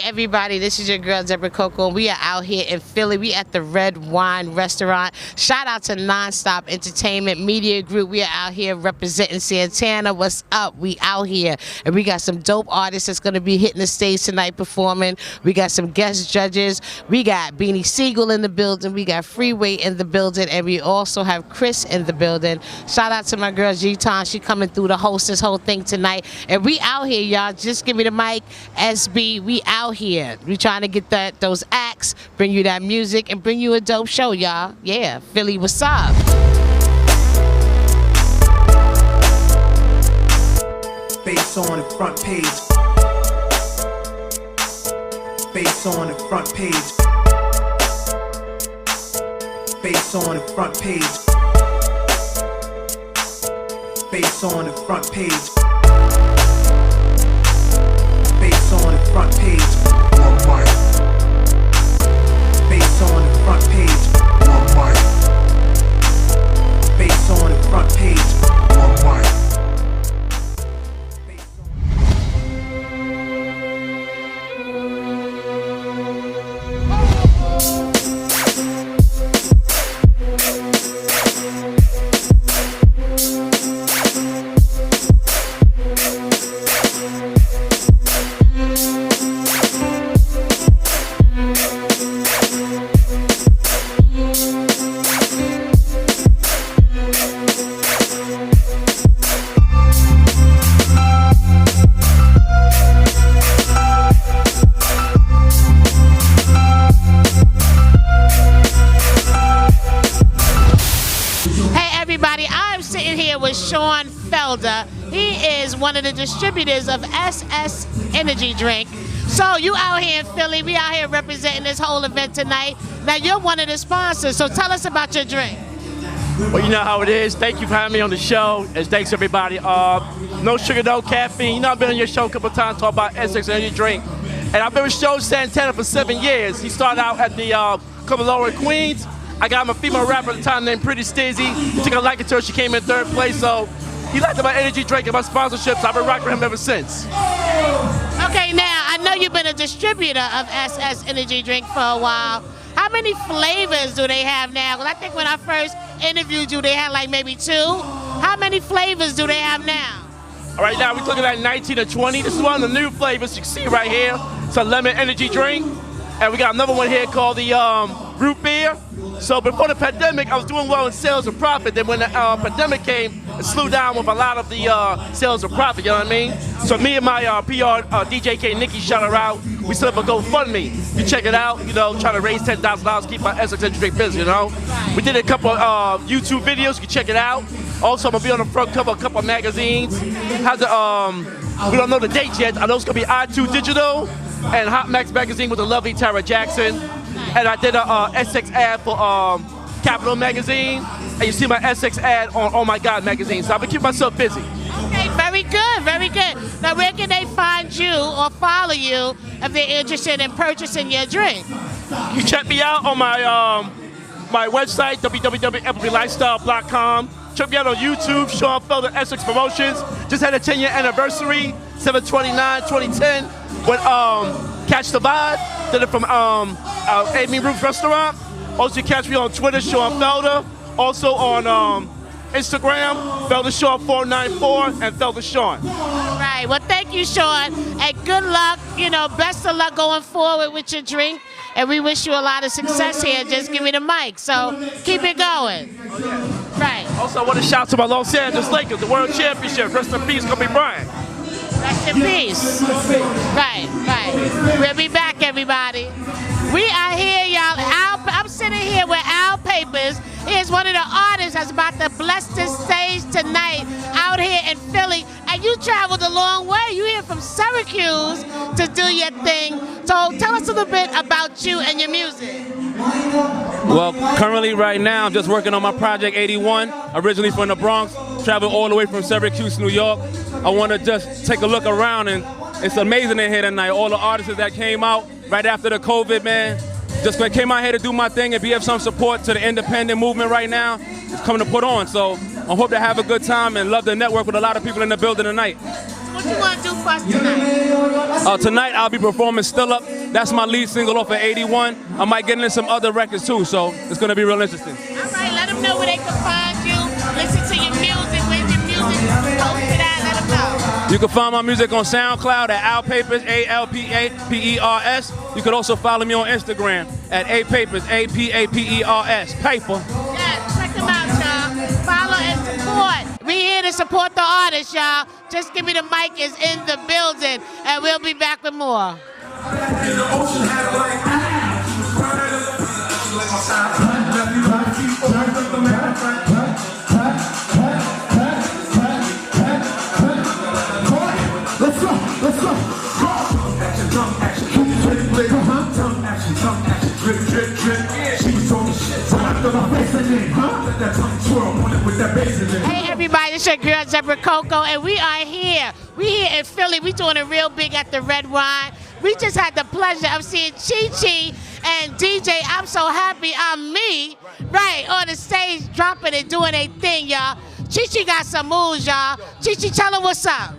everybody, this is your girl Deborah Coco. We are out here in Philly. We at the Red Wine Restaurant. Shout out to Nonstop Entertainment Media Group. We are out here representing Santana. What's up? We out here, and we got some dope artists that's going to be hitting the stage tonight performing. We got some guest judges. We got Beanie Siegel in the building. We got Freeway in the building, and we also have Chris in the building. Shout out to my girl G-Ton. She coming through to host this whole thing tonight, and we out here, y'all. Just give me the mic, SB. We out here. We trying to get those acts, bring you that music, and bring you a dope show, y'all. Yeah, Philly, what's up? Face on the front page. Face on the front page. Face on the front page. Face on the front page. Face on the front page. One mic. Face on the front page. One mic. Face on the front page. One mic. FELDER. He is one of the distributors of SS Energy Drink. So you out here in Philly, we out here representing this whole event tonight. Now you're one of the sponsors, so tell us about your drink. Well, you know how it is. Thank you for having me on the show. And thanks everybody. No sugar, no caffeine. You know I've been on your show a couple of times talking about SS Energy Drink. And I've been with Show Santana for 7 years. He started out at the Club Lower in Queens. I got him a female rapper at the time named Pretty Stizzy. He took a liking to her. She came in 3rd place. So he liked my energy drink and my sponsorships. I've been rocking with him ever since. Okay, now I know you've been a distributor of SS Energy Drink for a while. How many flavors do they have now? Because I think when I first interviewed you, they had like maybe 2. How many flavors do they have now? All right, now we're looking at 19 or 20. This is one of the new flavors you can see right here. It's a lemon energy drink. And we got another one here called the root beer. So before the pandemic, I was doing well in sales and profit. Then when the pandemic came, it slew down with a lot of the sales and profit, you know what I mean? So me and my PR, DJ K Nikki, shout her out. We set up a GoFundMe. You check it out, you know, trying to raise $10,000, keep my SS Energy Drink business, you know? We did a couple of YouTube videos, you can check it out. Also, I'm gonna be on the front cover of a couple of magazines. We don't know the dates yet. I know it's gonna be I2 Digital and Hot Max Magazine with the lovely Tara Jackson. And I did a SX ad for Capital Magazine. And you see my SX ad on Oh My God Magazine. So I've been keeping myself busy. Okay, very good, very good. Now where can they find you or follow you if they're interested in purchasing your drink? You check me out on my my website, www.epiclifestyle.com. Check me out on YouTube, Sean Felder Essex Promotions. Just had a 10-year anniversary, 7/29/2010, with Catch the Vibe. Did it from Amy Roof's Restaurant. Also, you catch me on Twitter, Sean Felder. Also on Instagram, Felder Sean 494 and Felder Sean. All right. Well, thank you, Sean, and good luck. You know, best of luck going forward with your drink. And we wish you a lot of success here. Just give me the mic. So keep it going. Right. Also, I want to shout to my Los Angeles Lakers, the World Championship. Rest in peace, Kobe Bryant. Rest in peace. Right, right. We'll be back, everybody. We are here, y'all. I'm sitting here with Al Papers. He is one of the artists that's about to bless this stage tonight out here in Philly. And you traveled a long way. You here from Syracuse to do your thing. So tell us a little bit about you and your music. Well, currently right now, I'm just working on my Project 81, originally from the Bronx, traveled all the way from Syracuse, New York. I want to just take a look around, and it's amazing in here tonight. All the artists that came out right after the COVID, man, just came out here to do my thing and be of some support to the independent movement right now. It's coming to put on, so I hope to have a good time and love to network with a lot of people in the building tonight. What you want to do for us tonight? Tonight I'll be performing Still Up. That's my lead single off of 81. I might get into some other records too, so it's gonna be real interesting. All right, let them know where they can find you. Listen to your music. Where's your music? Post it out. Let them know. You can find my music on SoundCloud at ALPapers, ALPAPERS. You can also follow me on Instagram at APapers, APAPERS. Paper. Yes, check them out, y'all. Follow and support. We here to support the artists, y'all. Just Give Me the Mic is in the building, and we'll be back with more. Let's go. Hey everybody, it's your girl Deborah COCO, and we are here. We here in Philly. We doing it real big at the Red Wine. We just had the pleasure of seeing Chi and DJ I'm So Happy I'm Me, right, on the stage dropping and doing their thing, y'all. Chi got some moves, y'all. Chi, tell them what's up.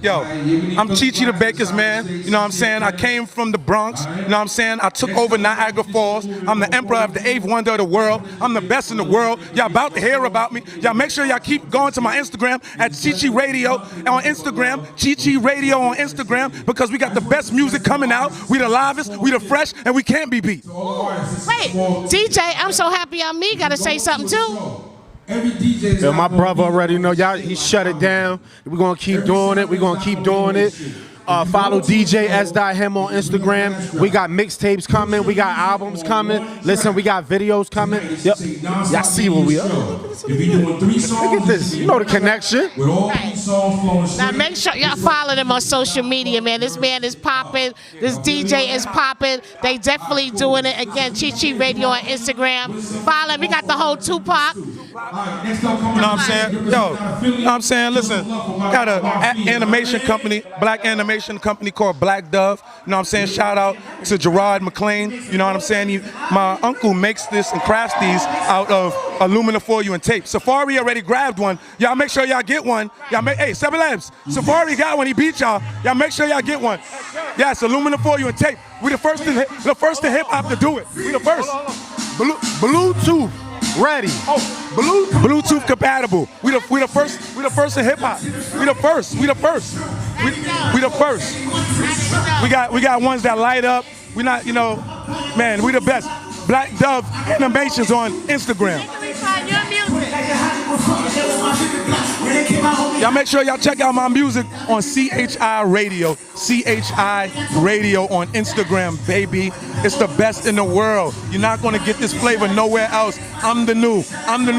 Yo, I'm Chi the Baker's man, you know what I'm saying? I came from the Bronx, you know what I'm saying? I took over Niagara Falls. I'm the emperor of the 8th wonder of the world. I'm the best in the world. Y'all about to hear about me. Y'all make sure y'all keep going to my Instagram at Chi Radio on Instagram, Chi Radio on Instagram, because we got the best music coming out. We the livest, we the fresh, and we can't be beat. Wait, DJ, I'm So Happy I'm Me, gotta say something too. Yo, my brother already know, y'all, he shut it down. We're gonna keep doing it. We're gonna keep doing it. Follow DJ S.him on Instagram. We got mixtapes coming. We got albums coming. Listen, we got videos coming. Yep. Y'all see what we are. Look at this. You know the connection. Right. Now make sure y'all follow them on social media, man. This man is popping. This DJ is popping. They definitely doing it. Again, Chi Radio on Instagram. Follow him. We got the whole Tupac. You know what I'm saying? Yo, you know what I'm saying? Listen, got an animation company, black animation company called Black Dove. You know what I'm saying? Shout out to Gerard McLean. You know what I'm saying? My uncle makes this and crafts these out of aluminum foil and tape. Safari already grabbed one. Y'all make sure y'all get one. Y'all make, hey, 7 Labs. Safari got one. He beat y'all. Y'all make sure y'all get one. Yes, aluminum foil and tape. We the first in hip hop to do it. We the first. Bluetooth ready. Oh, Bluetooth compatible. We the first in hip hop. We the first. We the first. We got ones that light up. We not, you know, man, we the best. Black Dove Animations on Instagram. Y'all make sure y'all check out my music on CHI Radio. CHI Radio on Instagram, baby. It's the best in the world. You're not gonna get this flavor nowhere else. I'm the new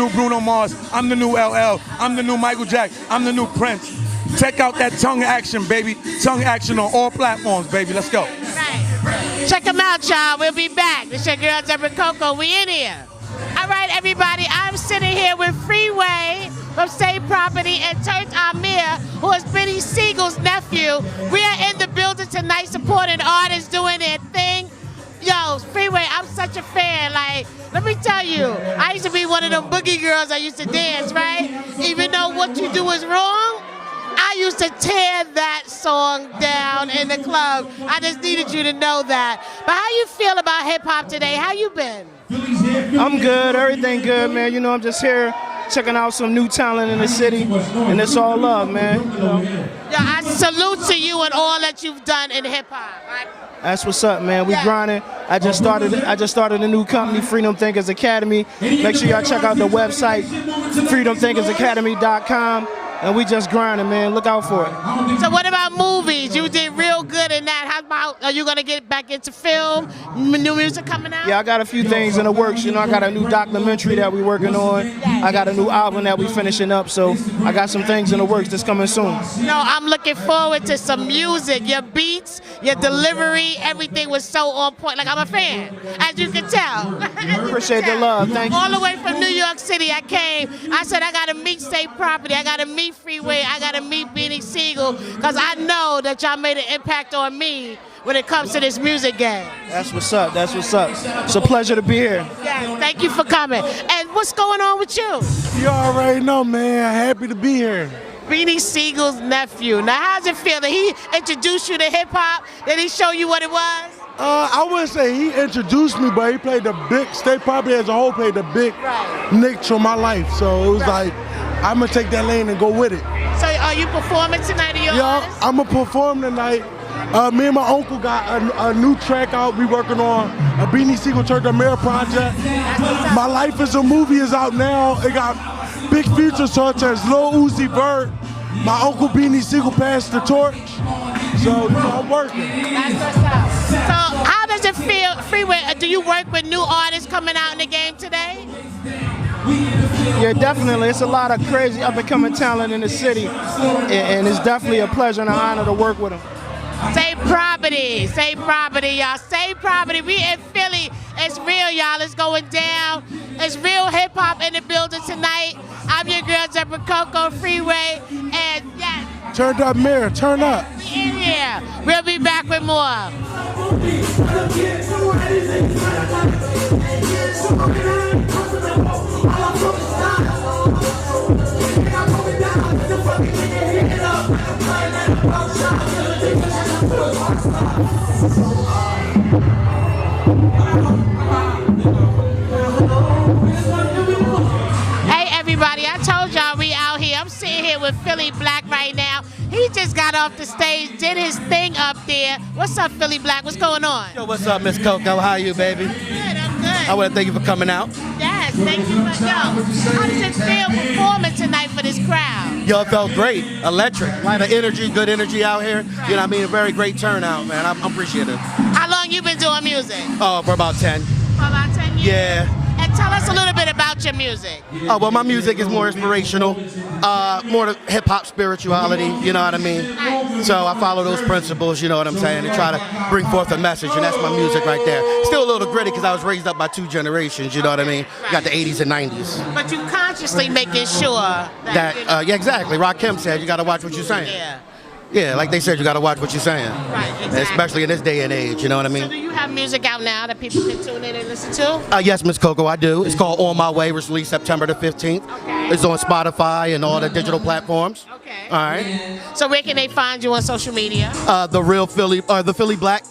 Bruno Mars. I'm the new LL. I'm the new Michael Jackson. I'm the new Prince. Check out that tongue action, baby. Tongue action on all platforms, baby. Let's go. Right. Check them out, y'all. We'll be back. It's your girl, Deborah COCO. We in here. All right, everybody. I'm sitting here with Freeway from State Property and Turk Amir, who is Benny Siegel's nephew. We are in the building tonight supporting artists doing their thing. Yo, Freeway, I'm such a fan. Like, let me tell you, I used to be one of them boogie girls that used to dance, right? Even though what you do is wrong, I used to tear that song down in the club. I just needed you to know that. But how you feel about hip hop today? How you been? I'm good, everything good, man. You know, I'm just here checking out some new talent in the city, and it's all love, man. You know? Yeah, I salute to you and all that you've done in hip hop. Right? That's what's up, man. We grinding. I just started a new company, Freedom Thinkers Academy. Make sure y'all check out the website, freedomthinkersacademy.com. And we just grinding, man. Look out for it. So what about movies? You did real good in that. How about, are you going to get back into film? New music coming out? Yeah, I got a few things in the works. You know, I got a new documentary that we're working on. I got a new album that we're finishing up. So I got some things in the works that's coming soon. No, I'm looking forward to some music. Your beats, your delivery, everything was so on point. Like, I'm a fan, as you can tell. Appreciate the love. Thank you. All the way from New York City, I came. I said, I got to meet State Property. I got to meet Freeway. I got to meet Benny Siegel, because I know that y'all made an impact on me when it comes to this music game. That's what's up. That's what's up. It's a pleasure to be here. Yeah, thank you for coming. And what's going on with you? You already know, man. Happy to be here. Beanie Siegel's nephew. Now, how's it feel? Did he introduce you to hip hop? Did he show you what it was? I wouldn't say he introduced me, but he played the big, State Property as a whole played the big niche on my life. So it was like, I'm gonna take that lane and go with it. So are you performing tonight? Yeah, I'm gonna perform tonight. Me and my uncle got a new track out. We working on a Beanie Siegel Church of Mayor project. My Life is a Movie is out now. It got big features such as Lil Uzi Vert. My uncle Beanie Siegel passed the torch. So I'm working. That's what's up. So how does it feel, Freeway? Do you work with new artists coming out in the game today? Yeah, definitely. It's a lot of crazy up-and-coming talent in the city, and it's definitely a pleasure and an honor to work with them. Say property, y'all. Say property. We in Philly. It's real, y'all. It's going down. It's real hip-hop in the building tonight. I'm your girl, Deborah COCO, Freeway, and yes. Turn up, Mayor. Turn up. We in here. We'll be back with more. Hey everybody, I told y'all we out here. I'm sitting here with Philly Black right now. He just got off the stage, did his thing up there. What's up, Philly Black? What's going on? Yo, what's up, Miss Coco? How are you, baby? Good, I'm good. I want to thank you for coming out. Yes, thank you for how does it feel performing tonight for this crowd? Yo, it felt great. Electric. A lot of energy, good energy out here. Right. You know what I mean? A very great turnout, man. I'm appreciative. How long you been doing music? Oh, for about 10. For about 10 years? Yeah. And tell us a little bit about your music. Oh, well, my music is more inspirational, more hip-hop spirituality, you know what I mean? So I follow those principles, you know what I'm saying, and try to bring forth a message, and that's my music right there. Still a little gritty because I was raised up by 2 generations, you know what I mean? Got the 80s and 90s. But you consciously making sure that Yeah, exactly. Rakim said you got to watch what you're saying. Yeah. Yeah, like they said, you got to watch what you're saying. Right, exactly. Especially in this day and age, you know what I mean? So do you have music out now that people can tune in and listen to? Yes, Miss Coco, I do. It's called On My Way. It was released September the 15th. Okay. It's on Spotify and all the digital platforms. Okay. All right. So where can they find you on social media? The Philly Black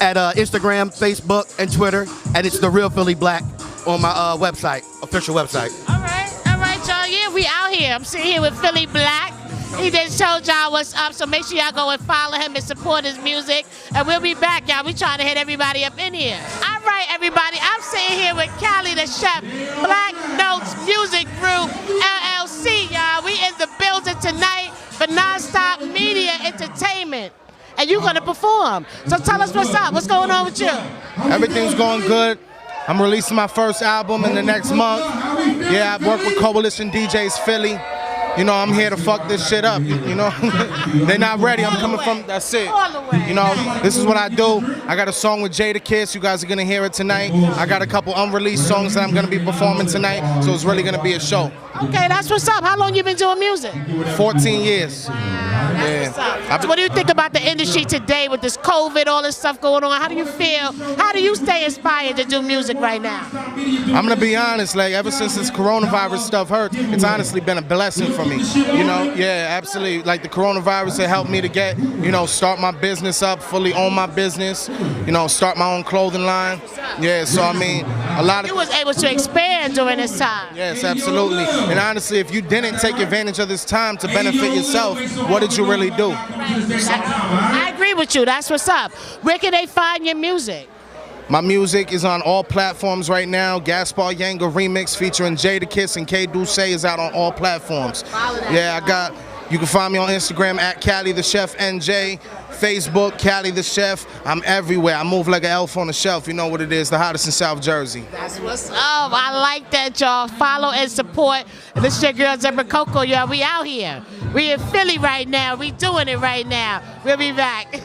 at Instagram, Facebook, and Twitter, and it's The Real Philly Black on my website, official website. All right, y'all. Yeah, we out here. I'm sitting here with Philly Black. He just told y'all what's up, so make sure y'all go and follow him and support his music. And we'll be back, y'all. We trying to hit everybody up in here. All right, everybody. I'm sitting here with CALI the Chef, Black Notes Music Group, LLC, y'all. We in the building tonight for Nonstop Media Entertainment. And you're going to perform. So tell us what's up. What's going on with you? Everything's going good. I'm releasing my first album in the next month. Yeah, I work with Coalition DJs Philly. You know, I'm here to fuck this shit up, you know? They're not ready, I'm coming from, that's it. You know, this is what I do. I got a song with Jadakiss, you guys are gonna hear it tonight. I got a couple unreleased songs that I'm gonna be performing tonight, so it's really gonna be a show. Okay, that's what's up. How long you been doing music? 14 years. That's what's up. So what do you think about the industry today with this COVID, all this stuff going on? How do you feel? How do you stay inspired to do music right now? I'm gonna be honest, like ever since this coronavirus stuff hurt, it's honestly been a blessing for me. You know, yeah, absolutely. Like the coronavirus has helped me to get, you know, start my business up, fully own my business, you know, start my own clothing line. Yeah, so I mean, a lot of... You was able to expand during this time. Yes, absolutely. And honestly, if you didn't take advantage of this time to benefit yourself, what did you really do? I agree with you. That's what's up. Where can they find your music? My music is on all platforms right now. Gaspar Yanga remix featuring Jadakiss and K Duce is out on all platforms. Yeah, you can find me on Instagram at CALI the Chef NJ, Facebook CALI the Chef. I'm everywhere. I move like an elf on the shelf. You know what it is, the hottest in South Jersey. That's what's up. I like that, y'all. Follow and support. And this is your girl, Deborah COCO, y'all. We out here. We in Philly right now. We doing it right now. We'll be back.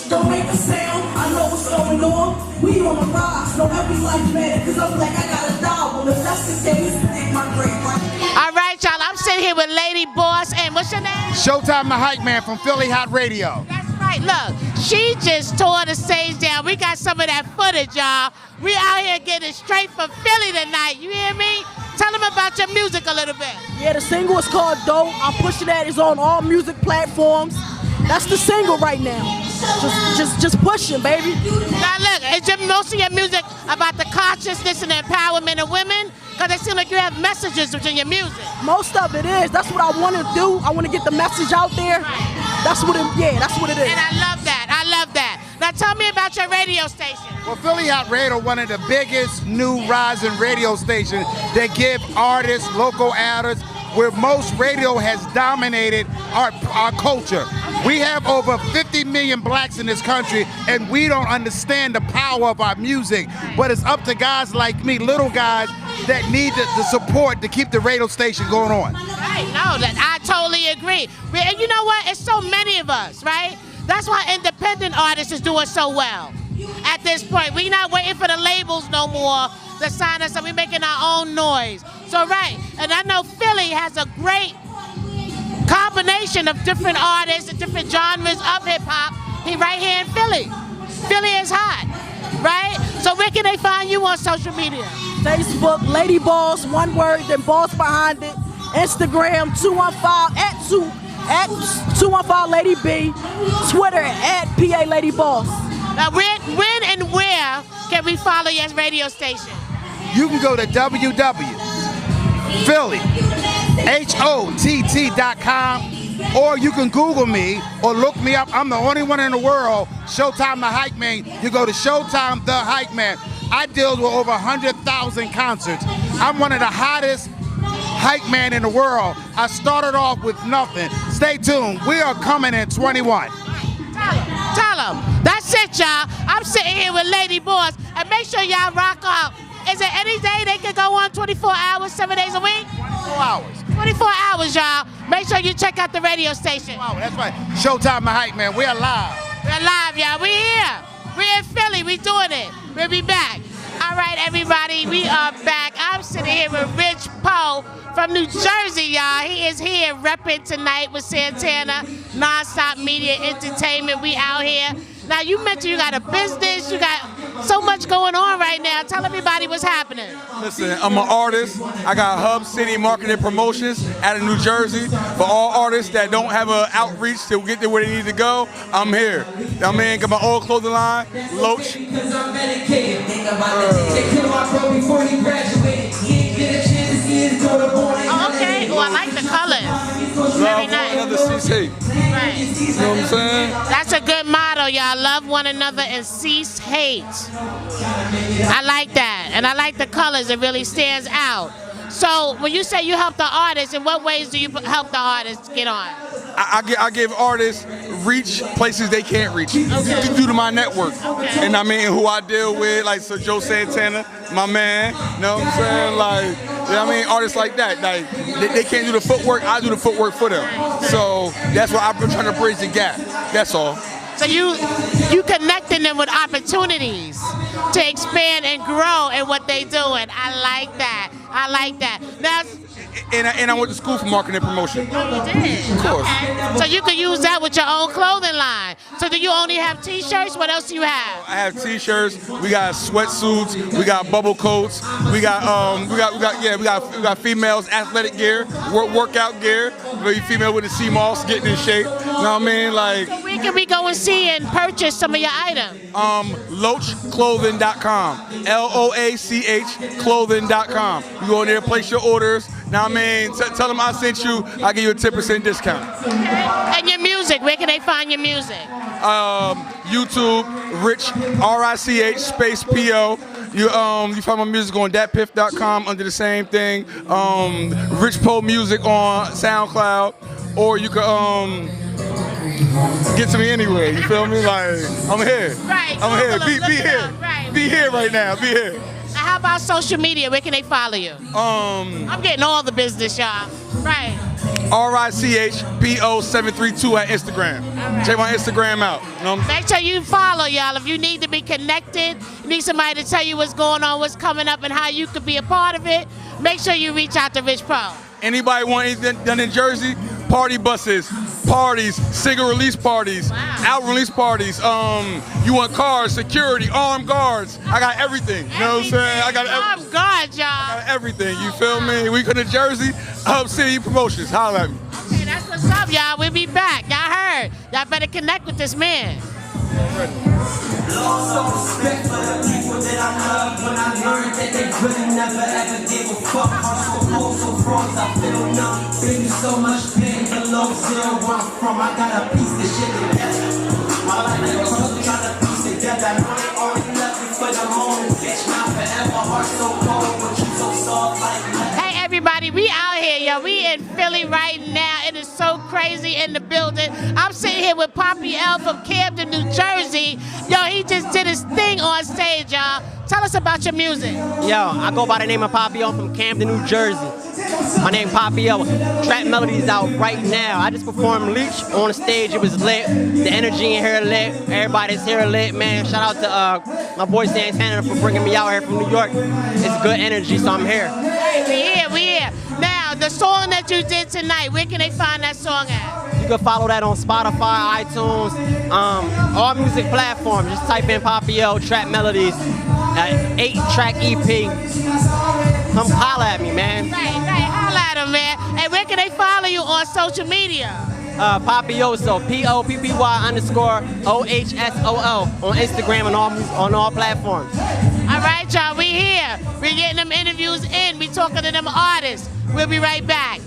Don't make a sound, I know what's going on. We on the rise, no every life matter, cause I'm like I got a dog. Well, if that's the case, take my great right. All right, y'all, I'm sitting here with with Lady Boss and what's your name? Showtime the Hype Man from Philly Hot Radio. That's right. Look, she just tore the stage down. We got some of that footage, y'all. We out here getting straight from Philly tonight. You hear me? Tell them about your music a little bit. Yeah, the single is called Dope. I'm pushing that. It's on all music platforms. That's the single right now. Just pushing, baby. Now look, is most of your music about the consciousness and empowerment of women? Because it seems like you have messages within your music. Most of it is. That's what I want to do. I want to get the message out there. That's what it is. And I love that. I love that. Now tell me about your radio station. Well, Philly Hot Radio, one of the biggest new rising radio stations that give artists, local artists, where most radio has dominated our culture. We have over 50 million blacks in this country, and we don't understand the power of our music. But it's up to guys like me, little guys, that need the support to keep the radio station going on. Right, no, I totally agree. And you know what? It's so many of us, right? That's why independent artists is doing so well. At this point, we're not waiting for the labels no more to sign us, and we're making our own noise. So right, and I know Philly has a great combination of different artists and different genres of hip hop. He right here in Philly. Philly is hot, right? So where can they find you on social media? Facebook, Lady Boss, one word, then Boss behind it. Instagram, 215 at 215 Lady B. Twitter at PA Lady Boss. Now when and where can we follow your radio station? You can go to www.philly.com, or you can Google me or look me up. I'm the only one in the world, Showtime the Hype Man. You go to Showtime the Hype Man. I deal with over 100,000 concerts. I'm one of the hottest hype man in the world. I started off with nothing. Stay tuned. We are coming in 21. Tell them. That's it, y'all. I'm sitting here with Lady Boss, and make sure y'all rock out. Is there any day they can go on 24 hours, 7 days a week? 24 hours. 24 hours, y'all. Make sure you check out the radio station. Wow, that's right. Showtime the Hype Man. We're live. We're live, y'all. We're here. We're in Philly. We're doing it. We'll be back. All right, everybody. We are back. I'm sitting here with Rich Poe from New Jersey, y'all. He is here repping tonight with Santana, Nonstop Media Entertainment. We out here. Now, you mentioned you got a business. You got so much going on right now. Tell everybody what's happening. Listen, I'm an artist. I got Hub City Marketing Promotions out of New Jersey. For all artists that don't have an outreach to get to where they need to go, I'm here. I mean, got my old clothing line, Loach. Oh, okay. Oh, I like the colors. Very nice. Right. You know what I'm saying? That's a good motto, y'all. Love one another and cease hate. I like that. And I like the colors. It really stands out. So when you say you help the artists, in what ways do you help the artists get on? I give artists reach places they can't reach due to my network. Okay. And I mean, who I deal with, like Sir Joe Santana, my man, you know what I'm saying? Like, you know what I mean? Artists like that, like, they can't do the footwork, I do the footwork for them. So that's why I've been trying to bridge the gap, that's all. So you connecting them with opportunities to expand and grow in what they doing. I like that. I like that. Now, and I went to school for marketing and promotion. Oh, you did? Of course. Okay. So you could use that with your own clothing line. So do you only have T-shirts? What else do you have? I have T-shirts. We got sweatsuits. We got bubble coats. We got females athletic gear, workout gear. Very female with the sea moss, getting in shape. You know what I mean? Like. So where can we go and see and purchase some of your items? LoachClothing.com. LOACH Clothing.com. You go in there, place your orders. Now, I mean, tell them I sent you, I'll give you a 10% discount. Okay. And your music, where can they find your music? YouTube, Rich, R-I-C-H, space P-O. You find my music on datpiff.com under the same thing. Rich Poe Music on SoundCloud. Or you can get to me anyway, you feel me? Like, I'm here. Right. I'm here. Be here. Right. Be here right now. Be here. Now, how about social media? Where can they follow you? I'm getting all the business, y'all. Right. RICHPO732 at Instagram. Right. Check my Instagram out. You know? Make sure you follow, y'all. If you need to be connected, you need somebody to tell you what's going on, what's coming up, and how you could be a part of it, make sure you reach out to Rich Poe. Anybody want anything done in Jersey? Party buses, parties, single release parties, album release parties. You want cars, security, armed guards. I got everything. You know what I'm saying? I got armed guards, y'all. I got everything. You feel me? We come to Jersey, Hub City Promotions. Holla at me. Okay, that's what's up, y'all. We'll be back. Y'all heard. Y'all better connect with this man. Lost all respect for the people that I love when I learned that they really never ever gave a fuck. Hearts so cold, so froze, I feel numb. Baby, so much pain below zero where I'm from. I gotta piece this shit together. My life never took trying to piece together. I know they already left me for the moment. Bitch, not forever. Heart so cold, but you so soft like leather. Hey everybody, we out here, yo. We in Philly right now. It is so crazy in the building. I'm sitting here with Poppy L from Camden, New Jersey. Yo, he just did his thing on stage, y'all. Tell us about your music. Yo, I go by the name of Poppy L from Camden, New Jersey. My name Poppy L. Trap Melody is out right now. I just performed Lynch on the stage. It was lit. The energy in here lit. Everybody's here lit, man. Shout out to my boy Santana for bringing me out here from New York. It's good energy, so I'm here. Hey, we here. Now, the song that you did tonight, where can they find that song at? You can follow that on Spotify, iTunes, all music platforms. Just type in Poppy L, Trap Melodies, 8-track EP. Come holla at me, man. Right, holla at him, man. And where can they follow you on social media? Poppyoso, POPPY_OHSOL on Instagram and on all platforms. All right, y'all, we here. We getting them interviews in. We talking to them artists. We'll be right back.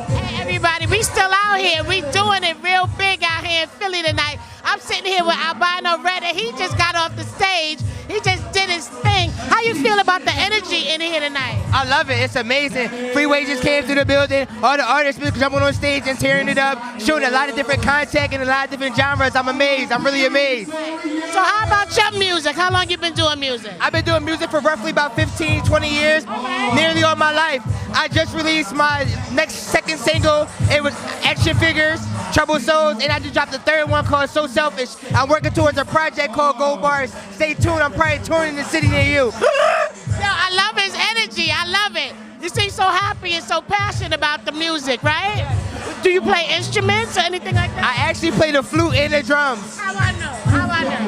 Hey, everybody, we still out here. We doing it real big out here in Philly tonight. I'm sitting here with Albino Red, and he just got off the stage. He just did his thing. How you feel about the energy in here tonight? I love it. It's amazing. Freeway just came to the building. All the artists jumping on stage and tearing it up, showing a lot of different content and a lot of different genres. I'm amazed. I'm really amazed. So how about your music? How long you been doing music? I've been doing music for roughly about 15, 20 years, nearly all my life. I just released my second single. It was Action Figures, Trouble Souls, and I just dropped the third one called So Selfish. I'm working towards a project called Gold Bars. Stay tuned. I'm probably touring in the city near you. Yo, I love his energy. I love it. You seem so happy and so passionate about the music, right? Do you play instruments or anything like that? I actually play the flute and the drums. How I know?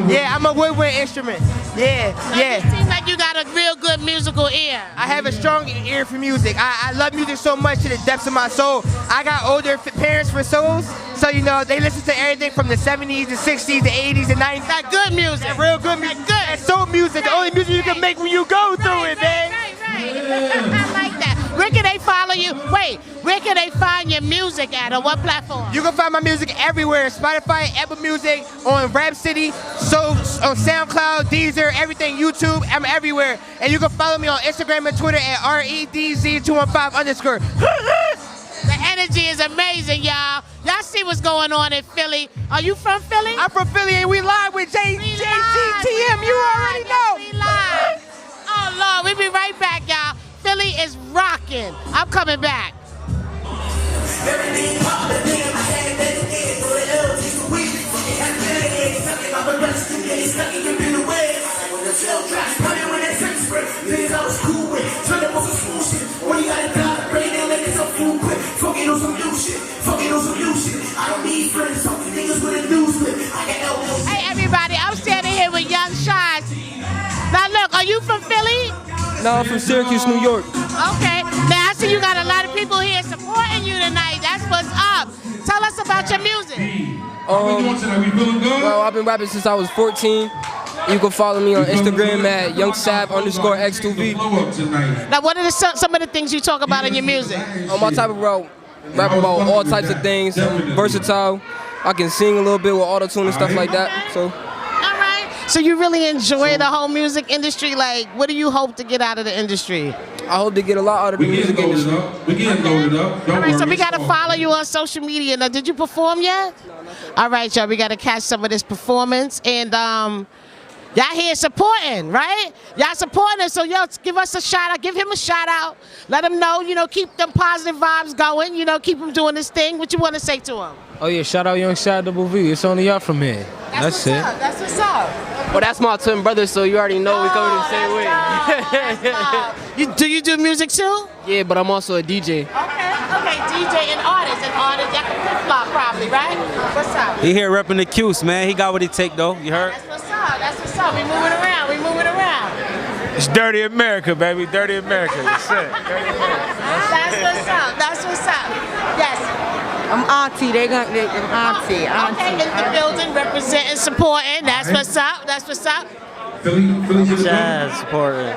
Yeah, I'm a woodwind instrument. Yeah. It seems like you got a real good musical ear. I have a strong ear for music. I love music so much to the depths of my soul. I got older parents for souls, so you know they listen to everything from the 70s, the 60s, the 80s, the 90s. That good music. That real good music. That's soul music. The only music you can make when you go through it, man. Right. I like that. Where can they follow you? Wait, where can they find your music at? On what platform? You can find my music everywhere. Spotify, Apple Music, on Rap City, so on SoundCloud, Deezer, everything, YouTube. I'm everywhere. And you can follow me on Instagram and Twitter at REDZ215_. The energy is amazing, y'all. Y'all see what's going on in Philly. Are you from Philly? I'm from Philly, and we live with JGTM. You already know. We live. Oh, Lord, we'll be right back, y'all. Philly is rocking. I'm coming back. Hey, everybody, I'm standing here with Young Shots. Now, look, are you from Philly? No, I'm from Syracuse, New York. Okay. Now, I see you got a lot of people here supporting you tonight. That's what's up. Tell us about your music. Well, I've been rapping since I was 14. You can follow me on Instagram at YoungSav_X2V. Now, what are some of the things you talk about in your music? On my type of rap about all types of things. I'm versatile. I can sing a little bit with auto-tune and stuff like that. So. So you really enjoy the whole music industry? Like, what do you hope to get out of the industry? I hope to get a lot out of the music industry. We're getting loaded up. All right, so we got to follow you on social media. Now, did you perform yet? All right, y'all, we got to catch some of this performance. And y'all here supporting, right? Y'all supporting us, so y'all give us a shout out. Give him a shout out. Let him know, you know, keep them positive vibes going. You know, keep him doing this thing. What you want to say to him? Oh, yeah, shout out Young Shad Double V. It's only up from here. That's it. That's what's up. Well, that's my twin brother, so you already know we coming the same way. Do you do music too? Yeah, but I'm also a DJ. Okay. DJ and artist. Y'all can flip-flop probably, right? What's up? He here repping the Cuse, man. He got what he take though. You heard? That's what's up. That's what's up. We moving around. We moving around. It's Dirty America, baby. Dirty America. That's it. Dirty America. That's what's up. That's what's up. Yes. I'm auntie. They auntie. Okay, in the building, representing, supporting. That's what's up. That's what's up. Jazz supporter.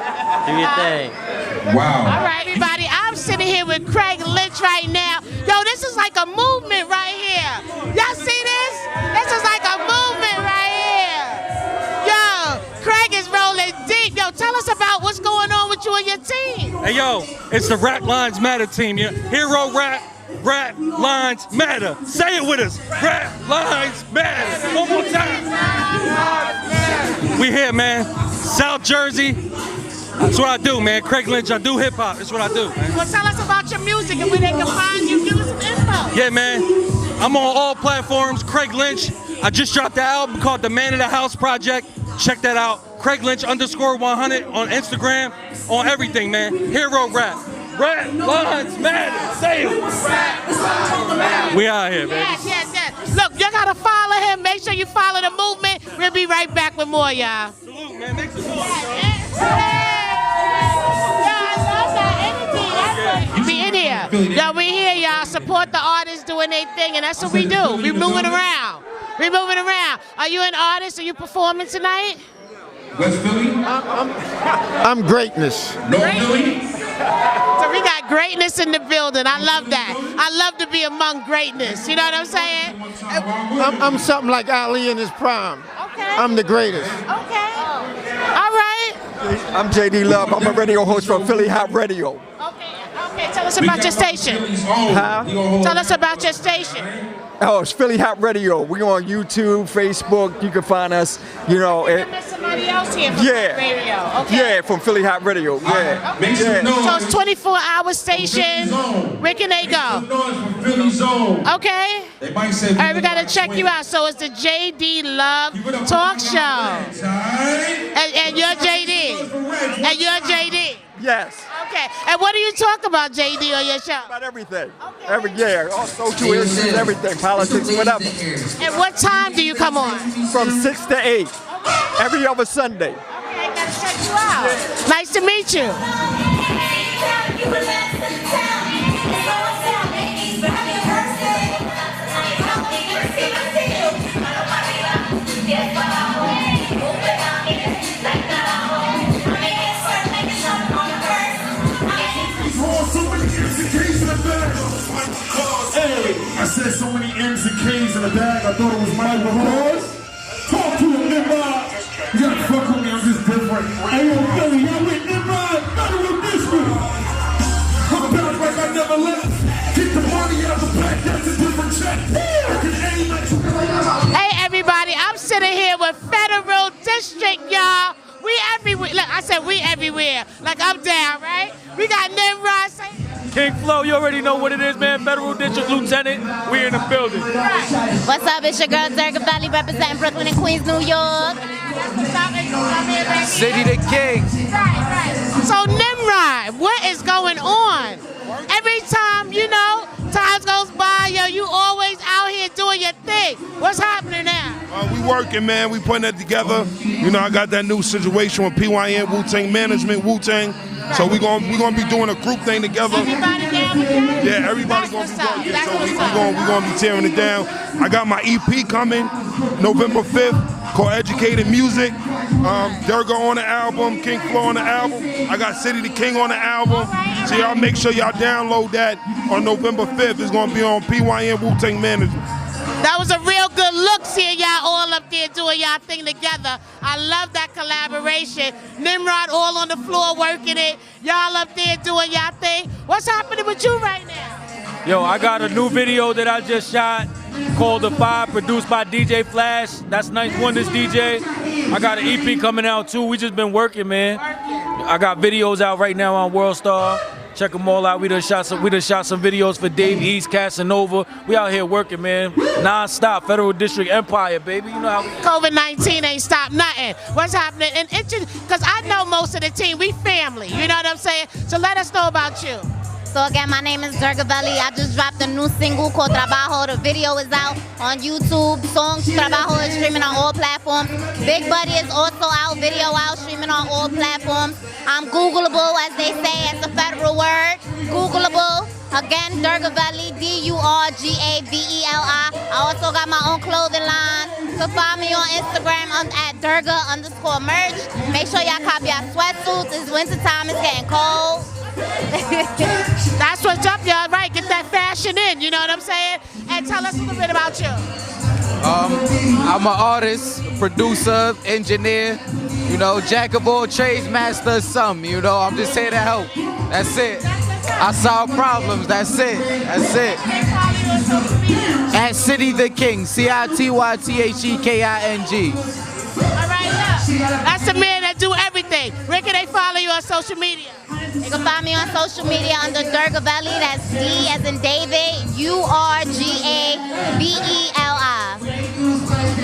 Do your thing. Wow. All right, everybody. I'm sitting here with Craig Lynch right now. Yo, this is like a movement right here. Y'all see this? This is like a movement right here. Yo, Craig is rolling deep. Yo, tell us about what's going on with you and your team. Hey, yo, it's the Rap Lines Matter team. Yeah? Hero Rap Lines Matter. Say it with us. Rap Lines Matter. One more time. We here, man. South Jersey. That's what I do, man. Craig Lynch, I do hip hop. That's what I do, man. Well, tell us about your music and where they can find you. Give us some info. Yeah, man. I'm on all platforms. Craig Lynch. I just dropped the album called The Man of the House Project. Check that out. Craig Lynch _100 on Instagram, on everything, man. Hero Rap. Rap Lines Matter. Say it. We out here, baby. Yes. Look, you gotta follow him. Make sure you follow the movement. We'll be right back with more, y'all. Salute, man. Make some noise. We in here. Yo, we here, y'all. Support the artists doing their thing, and that's what we do. We moving around. We moving around. Are you an artist? Are you performing tonight? West Philly? I'm greatness. North Philly? So we got greatness in the building. I love that. I love to be among greatness. You know what I'm saying? I'm something like Ali in his prime. Okay. I'm the greatest. Okay. All right. I'm JD Love. I'm a radio host from Philly Hot Radio. Okay, tell us about your station. Huh? Tell us about your station. Oh, it's Philly Hot Radio. We're on YouTube, Facebook. You can find us, you know. Somebody else here from radio. Okay. Yeah, from Philly Hot Radio. Yeah. Okay. So it's 24-hour station. Where can they go? Okay. All right, we got to check you out. So it's the JD Love Talk Show. And you're JD. And you're JD. Yes. Okay. And what do you talk about, JD, on your show? About everything. Okay. All social issues, everything, politics, whatever. And what time do you come on? From 6 to 8. Every other Sunday. Okay, gotta check you out. Nice to meet you. I said so many M's and K's in the bag, I thought it was my horse. Talk to him, Nimrod. You gotta fuck with me, I'm just different. Hey, yo, Philly, y'all with Nimrod, Federal District. I'm back like I never left. Get the money out the back, that's a different check. Hey, everybody, I'm sitting here with Federal District, y'all. We everywhere. Look, I said we everywhere. Like I'm down, right? We got Nimrod saying. King Flow, you already know what it is, man. Federal District Lieutenant, we in the building. What's up? It's your girl, DURGAVELI, representing Brooklyn and Queens, New York. City the King. Right. So Nimrod, what is going on? Every time, you know, time goes by, yo, you always out here doing your thing. What's happening now? We working, man. We putting that together. You know, I got that new situation with PYN, Wu-Tang Management, Wu-Tang. So we gonna be doing a group thing together. Everybody down together? Yeah, everybody gonna be working. So we gonna be tearing it down. I got my EP coming November 5th called Educated Music. Durga on the album, King Flow on the album. I got City the King on the album. So y'all make sure y'all download that on November 5th. It's gonna be on PYN Wu-Tang Management. That was a real good look seeing y'all all up there doing y'all thing together. I love that collaboration. Nimrod all on the floor working it. Y'all up there doing y'all thing. What's happening with you right now? Yo, I got a new video that I just shot called The Five, produced by DJ Flash. That's Nice Wonders DJ. I got an EP coming out too. We just been working, man. I got videos out right now on World Star. Check them all out. We done shot some videos for Dave East, Casanova. We out here working, man. Non-stop. Federal District Empire, baby. You know how COVID-19 ain't stopped nothing. What's happening? And because I know most of the team, we family. You know what I'm saying? So let us know about you. So again, my name is DURGAVELI. I just dropped a new single called Trabajo. The video is out on YouTube. Song Trabajo is streaming on all platforms. Big Buddy is also out, video out, streaming on all platforms. I'm Googleable, as they say. It's a federal word. Googleable. Again, DURGAVELI, DURGAVELI. I also got my own clothing line. You can find me on Instagram at Durga_merch. Make sure y'all copy our sweatsuits. It's wintertime, it's getting cold. That's what's up, y'all. Right, get that fashion in, you know what I'm saying? And tell us a little bit about you. I'm an artist, producer, engineer, you know, jack of all trades, master of some, you know, I'm just here to help. That's it. I solve problems, that's it. That's it. At City the King, CITYTHEKING. That's the man that do everything. Where can they follow you on social media? You can find me on social media under DURGAVELI. That's D as in David, URGAVELI.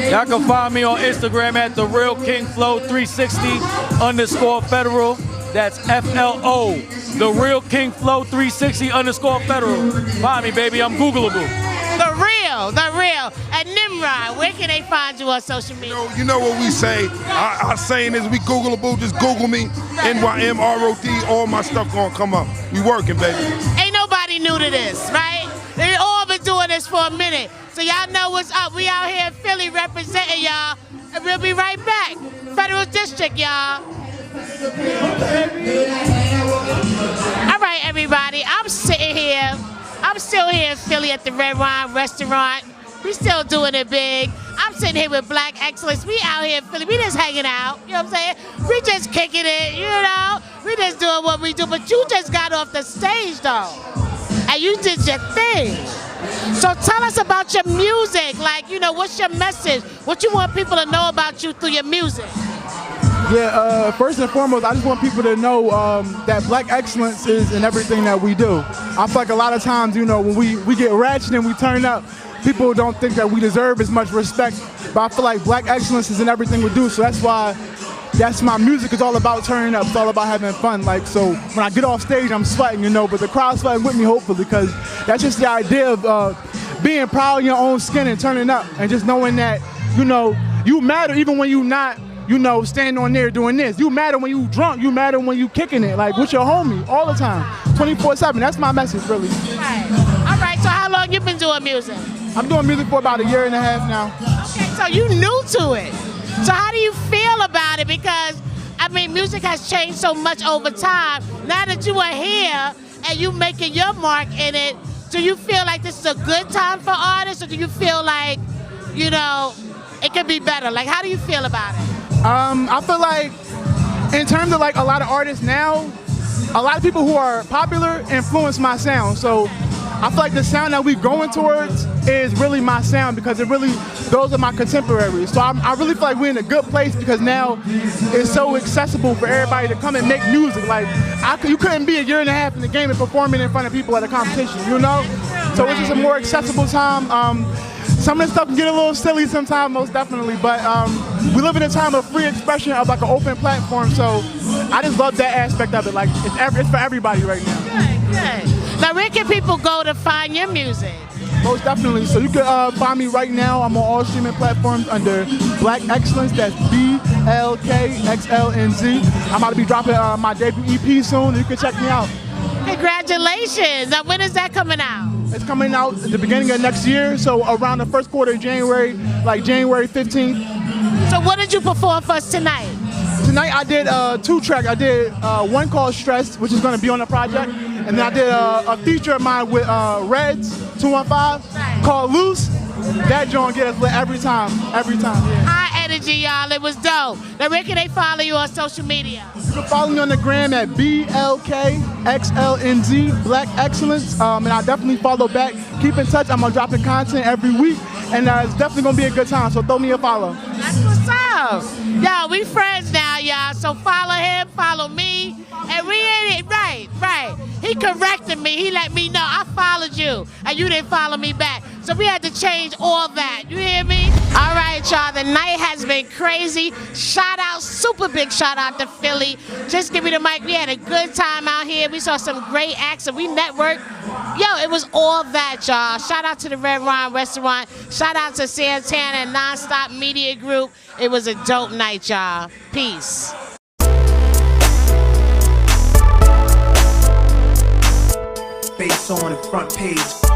Y'all can find me on Instagram at TheRealKingFlow360_federal. That's FLO. TheRealKingFlow360_federal. Find me, baby. I'm Googleable. The real. And Nimrod, where can they find you on social media? You know what we say? Our saying is we Googleable. Just Google me, NYMROD. All my stuff gonna come up. We working, baby. Ain't nobody new to this, right? They all been doing this for a minute. So y'all know what's up. We out here in Philly representing y'all. And we'll be right back. Federal District, y'all. All right, everybody. I'm sitting here. I'm still here in Philly at the Red Wine Restaurant. We still doing it big. I'm sitting here with Black Excellence. We out here in Philly. We just hanging out. You know what I'm saying? We just kicking it, you know? We just doing what we do. But you just got off the stage, though. And you did your thing. So tell us about your music. Like, you know, what's your message? What you want people to know about you through your music? Yeah, first and foremost, I just want people to know that Black excellence is in everything that we do. I feel like a lot of times, you know, when we get ratchet and we turn up, people don't think that we deserve as much respect. But I feel like Black excellence is in everything we do, so that's why my music is all about turning up. It's all about having fun. Like, so when I get off stage, I'm sweating, you know, but the crowd's sweating with me, hopefully, because that's just the idea of being proud of your own skin and turning up and just knowing that, you know, you matter even when you're not, you know, standing on there doing this. You matter when you drunk. You matter when you kicking it, like with your homie all the time, 24/7. That's my message, really. Right. All right, so how long you been doing music? I'm doing music for about 1.5 years now. Okay, so you new to it. So how do you feel about it? Because, I mean, music has changed so much over time. Now that you are here and you making your mark in it, do you feel like this is a good time for artists, or do you feel like, you know, it could be better? Like, how do you feel about it? I feel like in terms of like a lot of artists now, a lot of people who are popular influence my sound. So I feel like the sound that we're going towards is really my sound because those are my contemporaries. So I really feel like we're in a good place because now it's so accessible for everybody to come and make music. Like you couldn't be 1.5 years in the game and performing in front of people at a competition, you know? So it's just a more accessible time. Some of the stuff can get a little silly sometimes, most definitely, but we live in a time of free expression, of like an open platform, so I just love that aspect of it. Like, it's for everybody right now. Good. Now, where can people go to find your music? Most definitely. So you can find me right now. I'm on all streaming platforms under Black Excellence. That's BLKXLNZ. I'm about to be dropping my debut EP soon, and you can check me out. Congratulations. Now, when is that coming out? It's coming out at the beginning of next year, so around the first quarter of January, like January 15th. So what did you perform for us tonight? Tonight I did 2 tracks. I did one called Stress, which is going to be on the project, and then I did a feature of mine with REDZ 215 called Loose. That joint get us lit every time. Yeah. High energy, y'all. It was dope. Now, where can they follow you on social media? You can follow me on the gram at BLKXLNZ, Black Excellence, and I definitely follow back. Keep in touch. I'm dropping content every week, and it's definitely gonna be a good time. So throw me a follow. That's what's up. Y'all, we friends now, y'all. So follow him, follow me, and we in it. Right. He He corrected me. He let me know I followed you and you didn't follow me back. So we had to change all that. You hear me? All right, y'all. The night has been crazy. Shout out, super big shout out to Philly. Just give me the mic. We had a good time out here. We saw some great acts and we networked. Yo, it was all that, y'all. Shout out to the Red Wine Restaurant. Shout out to Santana and Nonstop Media Group. It was a dope night, y'all. Peace. Face on the front page.